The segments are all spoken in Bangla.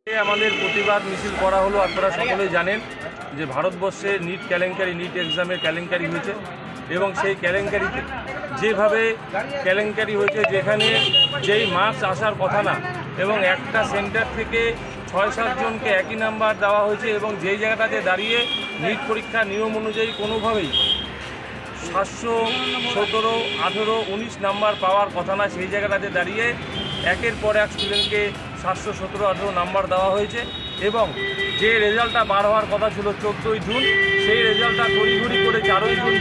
আমাদের প্রতিবাদ মিছিল করা হলো। আপনারা সকলেই জানেন যে ভারতবর্ষে নিট কেলেঙ্কারি, নিট এক্সামের কেলেঙ্কারি হয়েছে এবং সেই কেলেঙ্কারিতে যেভাবে কেলেঙ্কারি হয়েছে, যেখানে যেই মার্কস আসার কথা না এবং একটা সেন্টার থেকে ৬-৭ জনকে একই নাম্বার দেওয়া হয়েছে এবং যেই জায়গাটাতে দাঁড়িয়ে নিট পরীক্ষার নিয়ম অনুযায়ী কোনোভাবেই 717, 18, 19 নাম্বার পাওয়ার কথা না, সেই জায়গাটাতে দাঁড়িয়ে একের পর এক স্টুডেন্টকে 717, 18 নাম্বার দেওয়া হয়েছে এবং যে রেজাল্টটা বার হওয়ার কথা ছিল 14ই জুন, সেই রেজাল্টটা তড়িঘড়ি করে 4ই জুন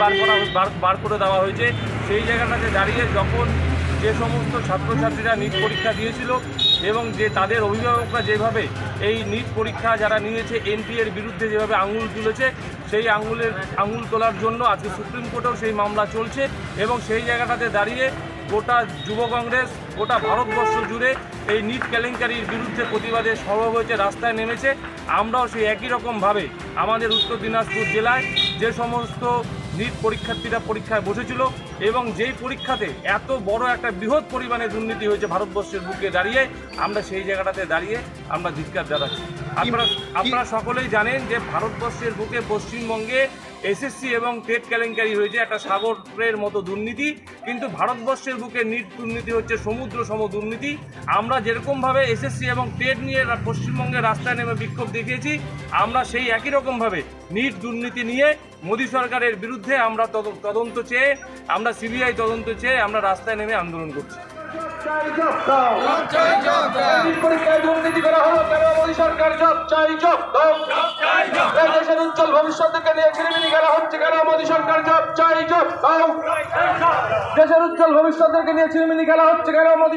বার করে দেওয়া হয়েছে। সেই জায়গাটাতে দাঁড়িয়ে যখন যে সমস্ত ছাত্রছাত্রীরা নিট পরীক্ষা দিয়েছিল এবং যে তাদের অভিভাবকরা যেভাবে এই নিট পরীক্ষা যারা নিয়েছে এনটিএর বিরুদ্ধে যেভাবে আঙুল তুলেছে, সেই আঙুল তোলার জন্য আজকে সুপ্রিম কোর্টেও সেই মামলা চলছে এবং সেই জায়গাটাতে দাঁড়িয়ে গোটা যুব কংগ্রেস গোটা ভারতবর্ষ জুড়ে এই নিট কেলেঙ্কারির বিরুদ্ধে প্রতিবাদে সরব হয়েছে, রাস্তায় নেমেছে। আমরাও সেই একই রকমভাবে আমাদের উত্তর দিনাজপুর জেলায় যে সমস্ত নিট পরীক্ষার্থীরা পরীক্ষায় বসেছিল এবং যেই পরীক্ষাতে এত বড় একটা বৃহৎ পরিমাণে দুর্নীতি হয়েছে ভারতবর্ষের বুকে দাঁড়িয়ে, আমরা সেই জায়গাটাতে দাঁড়িয়ে আমরা ধিক্কার জানাচ্ছি। আপনারা সকলেই জানেন যে ভারতবর্ষের বুকে পশ্চিমবঙ্গে এসএসসি এবং টেট কেলেঙ্কারি হয়েছে একটা সাগরের মতো দুর্নীতি, কিন্তু ভারতবর্ষের বুকে নিট দুর্নীতি হচ্ছে সমুদ্র সম দুর্নীতি। আমরা যেরকমভাবে এসএসসি এবং টেট নিয়ে পশ্চিমবঙ্গের রাস্তায় নেমে বিক্ষোভ দেখিয়েছি, আমরা সেই একই রকমভাবে নিট দুর্নীতি নিয়ে মোদী সরকারের বিরুদ্ধে আমরা তদন্ত চেয়ে, আমরা সিবিআই তদন্ত চেয়ে আমরা রাস্তায় নেমে আন্দোলন করছি। দেশের উজ্জ্বল ভবিষ্যৎকে নিয়ে ছিনিমিনি খেলা হচ্ছে কেন? মোদী সরকার জব চাই, জব দাও। দেশের উজ্জ্বল ভবিষ্যৎকে নিয়ে ছিনিমিনি খেলা হচ্ছে কেন? মোদী